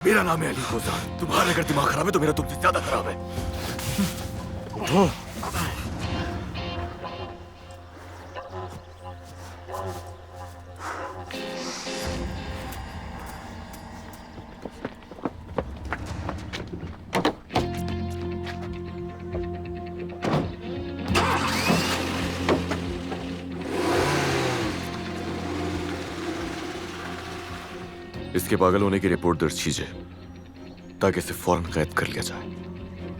मेरा नाम है अली गुलजार। तुम्हारा अगर दिमाग खराब है तो मेरा तुमसे ज्यादा खराब है। उठो। इसके पागल होने की रिपोर्ट दर्ज कीजिए ताकि इसे फौरन कैद कर लिया जाए।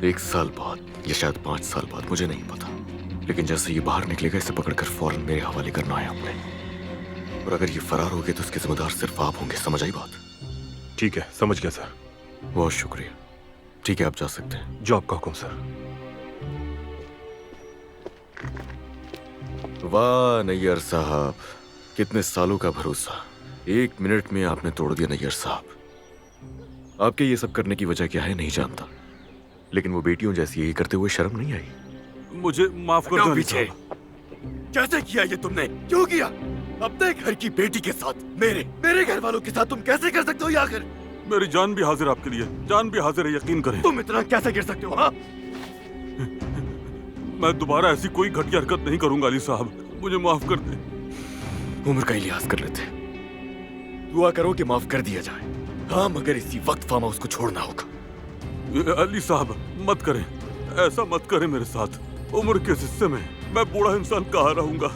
1 साल बाद या शायद 5 साल बाद, मुझे नहीं पता, लेकिन जैसे ये बाहर निकलेगा इसे पकड़कर फौरन मेरे हवाले करना है हमने। और अगर ये फरार हो गए तो इसके जिम्मेदार सिर्फ आप होंगे। समझ आई बात? ठीक है, समझ गया सर। बहुत शुक्रिया। ठीक है, आप जा सकते हैं। जो आपका हुक्म सर। वाह नैयर साहब, कितने सालों का भरोसा। 1 मिनट में आपने तोड़ दिया नैयर साहब। आपके ये सब करने की वजह क्या है नहीं जानता, लेकिन वो बेटियों जैसी यही करते हुए शर्म नहीं आई? मुझे माफ कर दो पीछे। कैसे किया ये तुमने? क्यों किया? अपने घर की बेटी के साथ, मेरे घर वालों के साथ तुम कैसे कर सकते हो? या आखिर मेरी जान भी हाजिर आपके लिए, जान भी हाजिर है, यकीन करें। तुम इतना कैसे गिर सकते हो? हाँ, मैं दोबारा ऐसी कोई घटिया हरकत नहीं करूंगा अली साहब, मुझे माफ कर दे। उम्र का ही लिहाज कर लेते। दुआ करो कि माफ कर दिया जाए। हाँ, मगर इसी वक्त फार्म हाउस को छोड़ना होगा। अली साहब मत करें, ऐसा मत करें मेरे साथ। उम्र के हिस्से में मैं बूढ़ा इंसान कहाँ रहूंगा।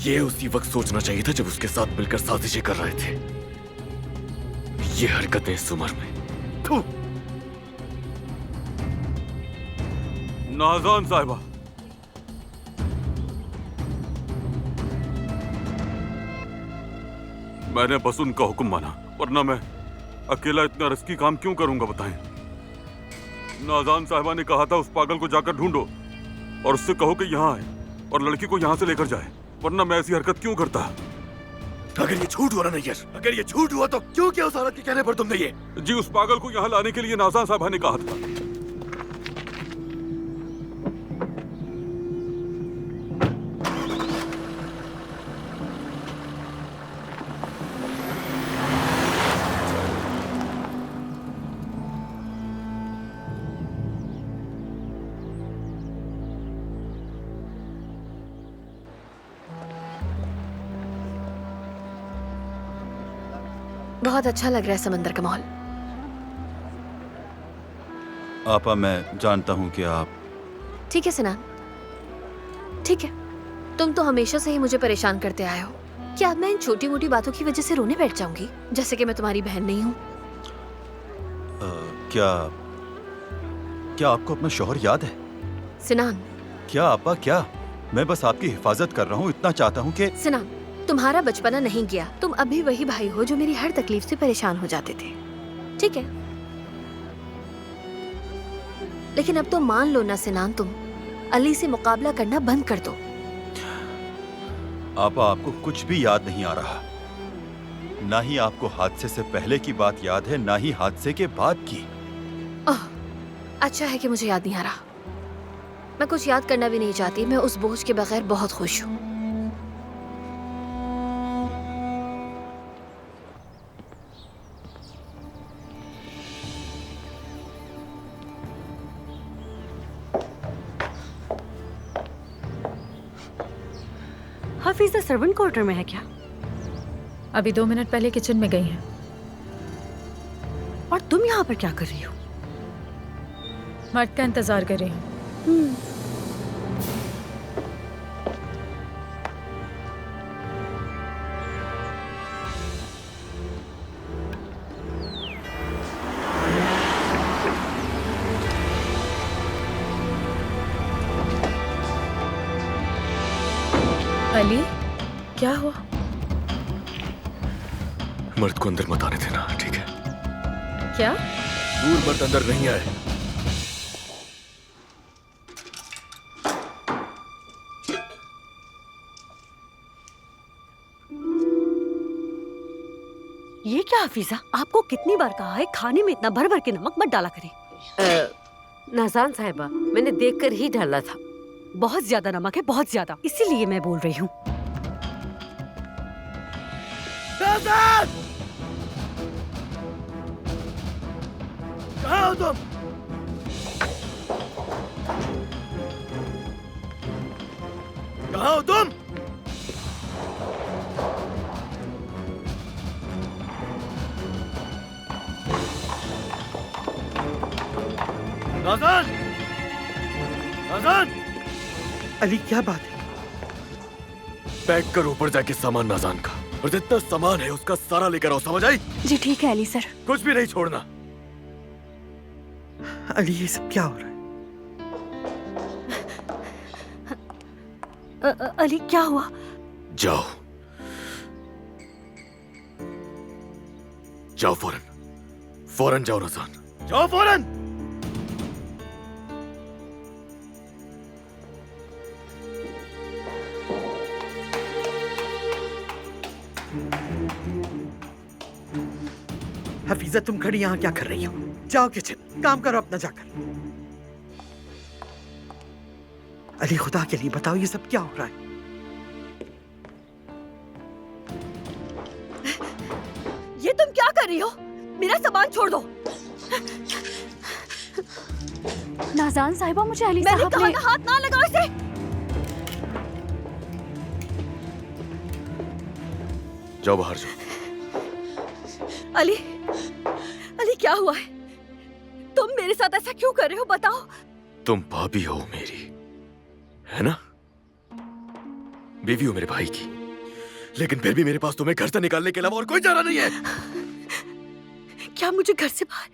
ये उसी वक्त सोचना चाहिए था जब उसके साथ मिलकर साजिशें कर रहे थे। ये हरकतें इस उम्र में। थू। नाज़ान साहिबा, मैंने बस उनका हुक्म माना, वरना मैं अकेला इतना रिस्की काम क्यों करूंगा बताएं। नाज़ान साहिबा ने कहा था उस पागल को जाकर ढूंढो और उससे कहो कि यहाँ आए और लड़की को यहाँ से लेकर जाए, वरना मैं ऐसी हरकत क्यों करता। अगर ये झूठ हुआ ना नैयर, अगर ये झूठ हुआ तो क्यों किया उस औरत के कहने पर तुमने ये? जी, उस पागल को यहाँ लाने के लिए नाज़ान साहिबा ने कहा था। बहुत अच्छा लग रहा है समंदर का माहौल। आपा, मैं जानता हूँ कि आप... ठीक है सिनान, ठीक है। तुम तो हमेशा से ही मुझे परेशान करते आए हो। क्या अब मैं इन छोटी मोटी बातों की वजह से रोने बैठ जाऊंगी, जैसे कि मैं तुम्हारी बहन नहीं हूँ? क्या आपको अपना शौहर याद है? सिनान। क्या आपा, क्या? मैं बस आपकी हिफाजत कर रहा हूँ, इतना चाहता हूँ कि... सिनान, तुम्हारा बचपना नहीं गया। तुम अभी वही भाई हो जो मेरी हर तकलीफ से परेशान हो जाते थे, ठीक है? लेकिन अब तो मान लो ना सिनान, तुम अली से मुकाबला करना बंद कर दो। आपा, आपको कुछ भी याद नहीं आ रहा। ना ही आपको हादसे से पहले की बात याद है, ना ही हादसे के बाद की। अच्छा है कि मुझे याद नहीं आ रहा। मैं कुछ याद करना भी नहीं चाहती। मैं उस बोझ के बगैर बहुत खुश हूँ। हाफिजा सर्वेंट क्वार्टर में है क्या? अभी 2 मिनट पहले किचन में गई हैं। और तुम यहाँ पर क्या कर रही हो? मर्द का इंतजार कर रही हूँ। अली, क्या हुआ? मर्द को अंदर मत आने देना, ठीक है? क्या? दूर मर्द अंदर नहीं आए। ये क्या हाफिजा, आपको कितनी बार कहा है खाने में इतना भर भर के नमक मत डाला करें। नाज़ान साहिबा, मैंने देखकर ही डाला था। बहुत ज्यादा नमक है, बहुत ज्यादा, इसीलिए मैं बोल रही हूँ। कहाँ हो तुम? कहाँ हो तुम? नाज़ान! नाज़ान! अली क्या बात है? पैक कर ऊपर जाके सामान नाज़ान का, और जितना सामान है उसका सारा लेकर आओ, समझ आई? जी ठीक है अली सर। कुछ भी नहीं छोड़ना। अली ये सब क्या हो रहा है? अली क्या हुआ? जाओ जाओ, फौरन फौरन जाओ नाज़ान, जाओ फौरन। हफीजा तुम खड़ी यहाँ क्या कर रही हो? जाओ किचन, काम करो अपना जाकर। अली खुदा के लिए बताओ ये सब क्या हो रहा है? ये तुम क्या कर रही हो? मेरा सामान छोड़ दो। नाज़ान साहिबा मुझे अली मैंने साहब कहा ने... ना हाथ ना लगाओ इसे। जाओ बाहर जाओ। अली, अली क्या हुआ है? तुम मेरे साथ ऐसा क्यों कर रहे हो बताओ? तुम भाभी हो मेरी, है ना? बीवी हो मेरे भाई की, लेकिन फिर भी मेरे पास तुम्हें घर से निकालने के अलावा और कोई चारा नहीं है। क्या मुझे घर से बाहर?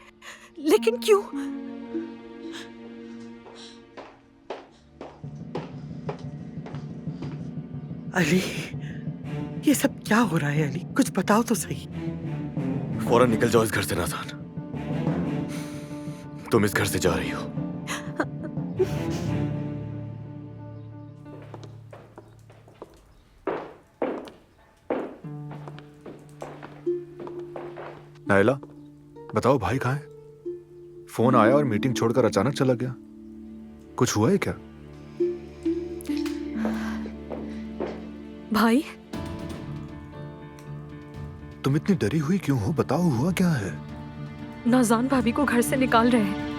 लेकिन क्यों? अली ये सब क्या हो रहा है? अली कुछ बताओ तो सही। फौरन निकल जाओ इस घर से नाज़ान। तुम इस घर से जा रही हो। नायला, बताओ भाई कहाँ है? फोन आया और मीटिंग छोड़कर अचानक चला गया। कुछ हुआ है क्या? भाई तुम इतनी डरी हुई क्यों हो? बताओ हुआ क्या है? नाज़ान भाभी को घर से निकाल रहे हैं।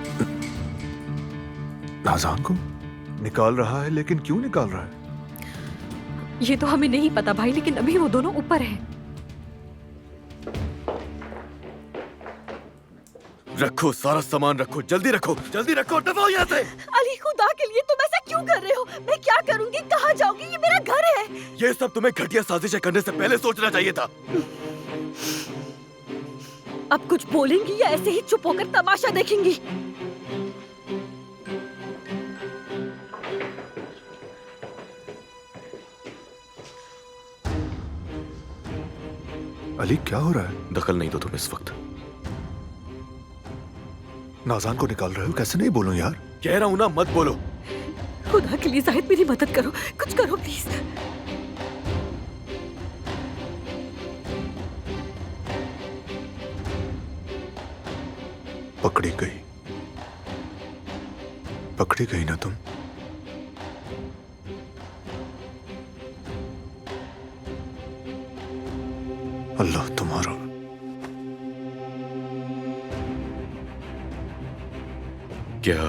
नाज़ान को निकाल रहा है, लेकिन क्यों निकाल रहा है? ये तो हमें नहीं पता भाई, लेकिन अभी वो दोनों ऊपर हैं। रखो सारा सामान, रखो, जल्दी रखो, जल्दी रखो, दबाओ यहाँ से। अली खुदा के लिए तुम ऐसा क्यों कर रहे हो? मैं क्या करूंगी? कहाँ जाऊंगी? ये मेरा घर है। ये सब तुम्हें घटिया साजिशें करने से पहले सोचना चाहिए था। अब कुछ बोलेंगी या ऐसे ही चुप होकर तमाशा देखेंगी? अली क्या हो रहा है? दखल नहीं दो तुम इस वक्त। नाज़ान को निकाल रहे हो? कैसे नहीं बोलूं यार? कह रहा हूं ना, मत बोलो। खुदा के लिए जाहिद मेरी मदद करो, कुछ करो प्लीज। पकड़ी गई, पकड़ी गई ना तुम? अल्लाह तुम्हारा। क्या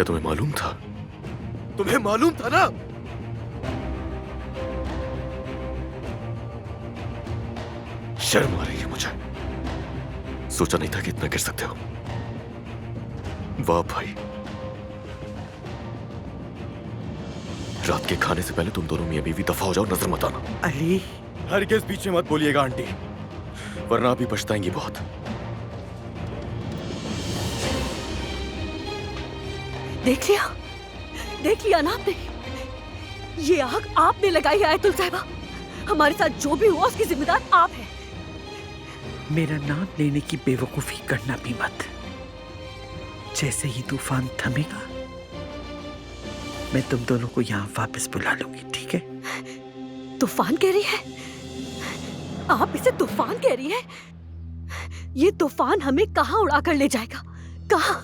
तुम्हें मालूम था? तुम्हें मालूम था ना? शर्म आ रही है मुझे। सोचा नहीं था कि इतना कर सकते हो। वाह भाई। रात के खाने से पहले तुम दोनों मियां बीवी दफा हो जाओ, नजर मत आना। अली हरगिज़ बीच में मत बोलिएगा आंटी, वरना अभी पछताएंगी बहुत। देख लिया ना आपने? ये आग आपने लगाई है आयतुल साहिबा। हमारे साथ जो भी हुआ उसकी जिम्मेदार आप हैं। मेरा नाम लेने की बेवकूफी करना भी मत। जैसे ही तूफान थमेगा मैं तुम दोनों को यहाँ वापस बुला लूंगी, ठीक है? तूफान कह रही है? आप इसे तूफान कह रही है? ये तूफान हमें कहाँ उड़ाकर ले जाएगा? कहाँ?